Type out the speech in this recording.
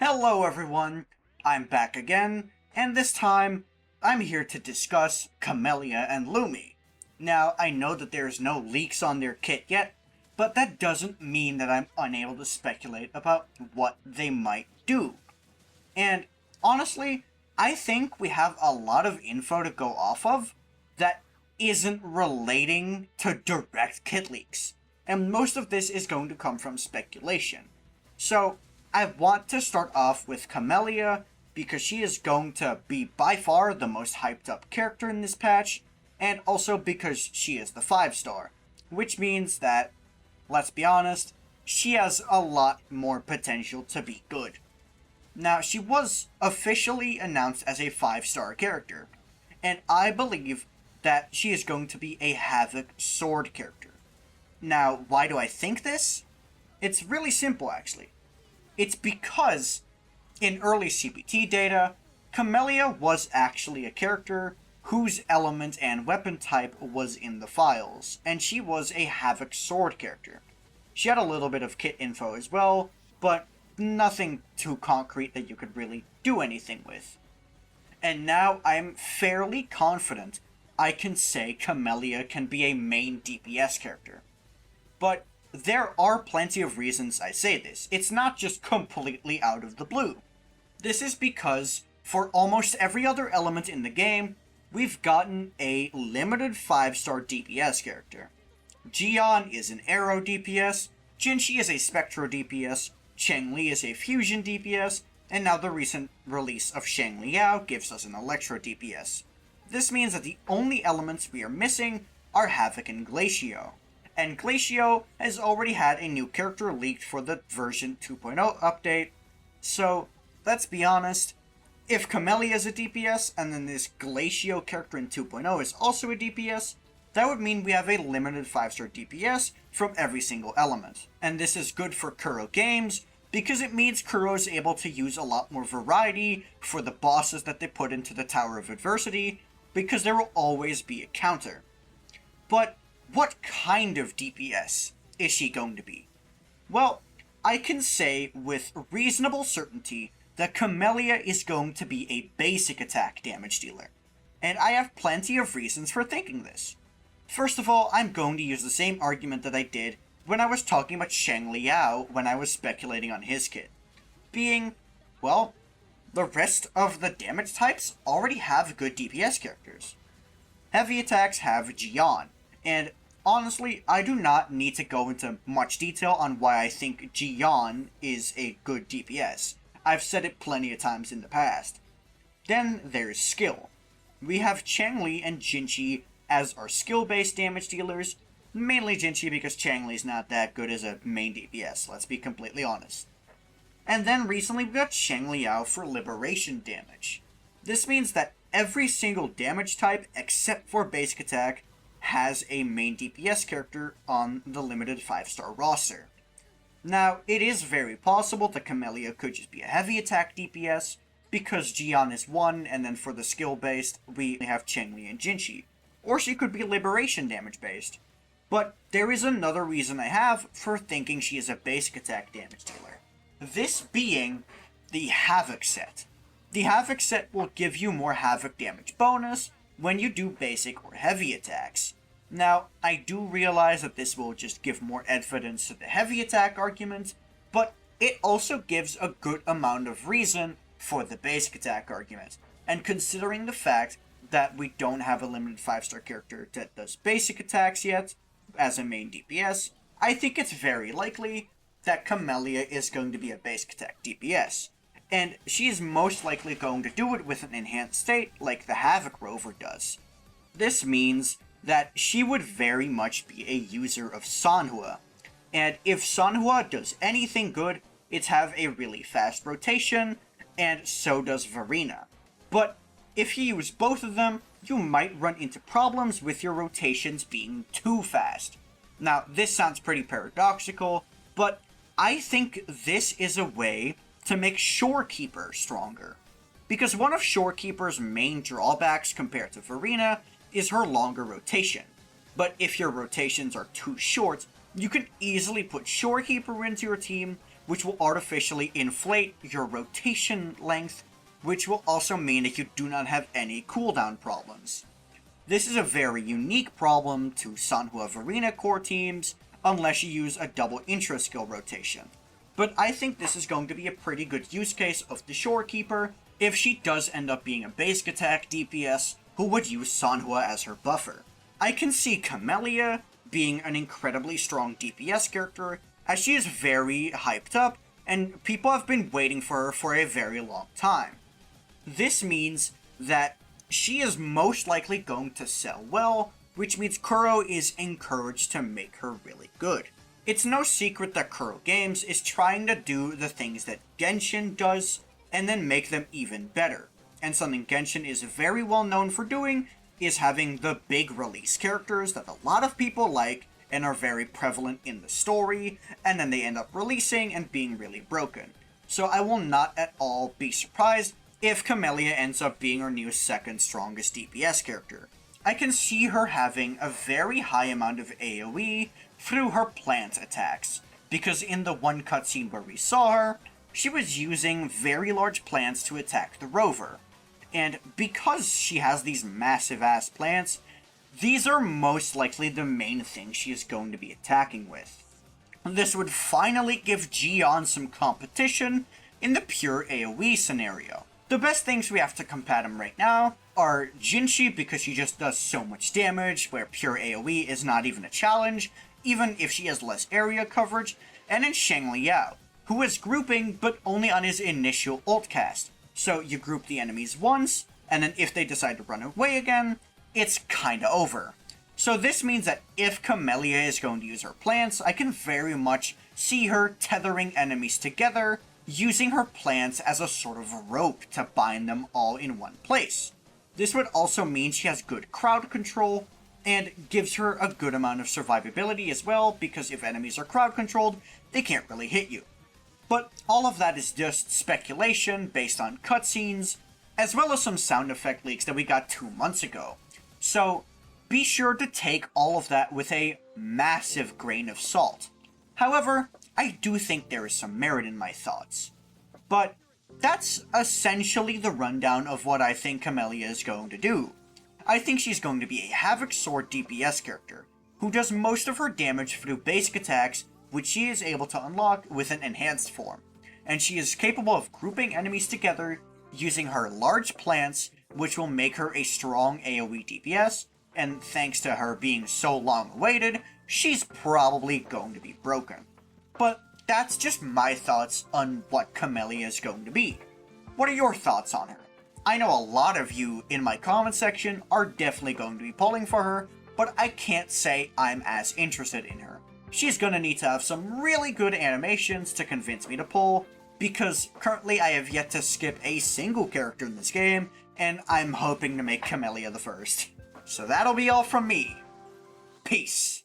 Hello everyone, I'm back again, and this time, I'm here to discuss Camellya and Lumi. Now, I know that there's no leaks on their kit yet, but that doesn't mean that I'm unable to speculate about what they might do. And honestly, I think we have a lot of info to go off of that isn't relating to direct kit leaks. And most of this is going to come from speculation. So, I want to start off with Camellya because she is going to be by far the most hyped up character in this patch, and also because she is the 5-star, which means that, let's be honest, she has a lot more potential to be good. Now, she was officially announced as a 5-star character, and I believe that she is going to be a Havoc sword character. Now, why do I think this? It's really simple, actually. It's because, in early CPT data, Camellya was actually a character whose element and weapon type was in the files, and she was a Havoc sword character. She had a little bit of kit info as well, but nothing too concrete that you could really do anything with. And now I'm fairly confident I can say Camellya can be a main DPS character. But there are plenty of reasons I say this. It's not just completely out of the blue. This is because, for almost every other element in the game, we've gotten a limited 5-star DPS character. Jian is an Arrow DPS, Jinshi is a Spectro DPS, Cheng-Li is a Fusion DPS, and now the recent release of Shangliao gives us an Electro DPS. This means that the only elements we are missing are Havoc and Glacio. And Glacio has already had a new character leaked for the version 2.0 update, so let's be honest, if Camellya is a DPS and then this Glacio character in 2.0 is also a DPS, that would mean we have a limited 5-star DPS from every single element. And this is good for Kuro games, because it means Kuro is able to use a lot more variety for the bosses that they put into the Tower of Adversity, because there will always be a counter. But what kind of DPS is she going to be? Well, I can say with reasonable certainty that Camellya is going to be a basic attack damage dealer. And I have plenty of reasons for thinking this. First of all, I'm going to use the same argument that I did when I was talking about Shangliao when I was speculating on his kit. Being, well, the rest of the damage types already have good DPS characters. Heavy attacks have Jian, and honestly, I do not need to go into much detail on why I think Jian is a good DPS. I've said it plenty of times in the past. Then there's skill. We have Cheng-Li and Jinshi as our skill-based damage dealers, mainly Jinshi because Cheng-Li's not that good as a main DPS, let's be completely honest. And then recently we got Shangliao for liberation damage. This means that every single damage type except for basic attack has a main DPS character on the limited 5-star roster. Now, it is very possible that Camellya could just be a heavy attack DPS, because Jian is 1, and then for the skill-based, we have Cheng-Li and Jinshi. Or she could be liberation damage based. But there is another reason I have for thinking she is a basic attack damage dealer. This being the Havoc set. The Havoc set will give you more Havoc damage bonus when you do basic or heavy attacks. Now, I do realize that this will just give more evidence to the heavy attack argument, but it also gives a good amount of reason for the basic attack argument. And considering the fact that we don't have a limited 5-star character that does basic attacks yet, as a main DPS, I think it's very likely that Camellya is going to be a basic attack DPS. And she is most likely going to do it with an enhanced state like the Havoc Rover does. This means that she would very much be a user of Sanhua. And if Sanhua does anything good, it's have a really fast rotation, and so does Verena. But if you use both of them, you might run into problems with your rotations being too fast. Now, this sounds pretty paradoxical, but I think this is a way to make Shorekeeper stronger. Because one of Shorekeeper's main drawbacks compared to Verena is her longer rotation. But if your rotations are too short, you can easily put Shorekeeper into your team which will artificially inflate your rotation length, which will also mean that you do not have any cooldown problems. This is a very unique problem to Sanhua Varina core teams, unless you use a double intro skill rotation. But I think this is going to be a pretty good use case of the Shorekeeper if she does end up being a basic attack DPS who would use Sanhua as her buffer. I can see Camellya being an incredibly strong DPS character, as she is very hyped up, and people have been waiting for her for a very long time. This means that she is most likely going to sell well, which means Kuro is encouraged to make her really good. It's no secret that Kuro Games is trying to do the things that Genshin does, and then make them even better. And something Genshin is very well known for doing is having the big release characters that a lot of people like and are very prevalent in the story, and then they end up releasing and being really broken. So I will not at all be surprised if Camellya ends up being our new second strongest DPS character. I can see her having a very high amount of AoE through her plant attacks, because in the one cutscene where we saw her, she was using very large plants to attack the rover. And because she has these massive ass plants, these are most likely the main thing she is going to be attacking with. This would finally give Gion some competition in the pure AoE scenario. The best things we have to combat him right now are Jinshi, because she just does so much damage, where pure AoE is not even a challenge, even if she has less area coverage, and then Shangliao, who is grouping but only on his initial ult cast. So you group the enemies once, and then if they decide to run away again, it's kinda over. So this means that if Camellya is going to use her plants, I can very much see her tethering enemies together, using her plants as a sort of rope to bind them all in one place. This would also mean she has good crowd control, and gives her a good amount of survivability as well, because if enemies are crowd controlled, they can't really hit you. But all of that is just speculation based on cutscenes, as well as some sound effect leaks that we got 2 months ago. So be sure to take all of that with a massive grain of salt. However, I do think there is some merit in my thoughts. But that's essentially the rundown of what I think Camellya is going to do. I think she's going to be a Havoc Sword DPS character, who does most of her damage through basic attacks, which she is able to unlock with an enhanced form. And she is capable of grouping enemies together using her large plants, which will make her a strong AoE DPS, and thanks to her being so long awaited, she's probably going to be broken. But that's just my thoughts on what Camellya is going to be. What are your thoughts on her? I know a lot of you in my comment section are definitely going to be pulling for her, but I can't say I'm as interested in her. She's gonna need to have some really good animations to convince me to pull, because currently I have yet to skip a single character in this game, and I'm hoping to make Camellya the first. So that'll be all from me. Peace.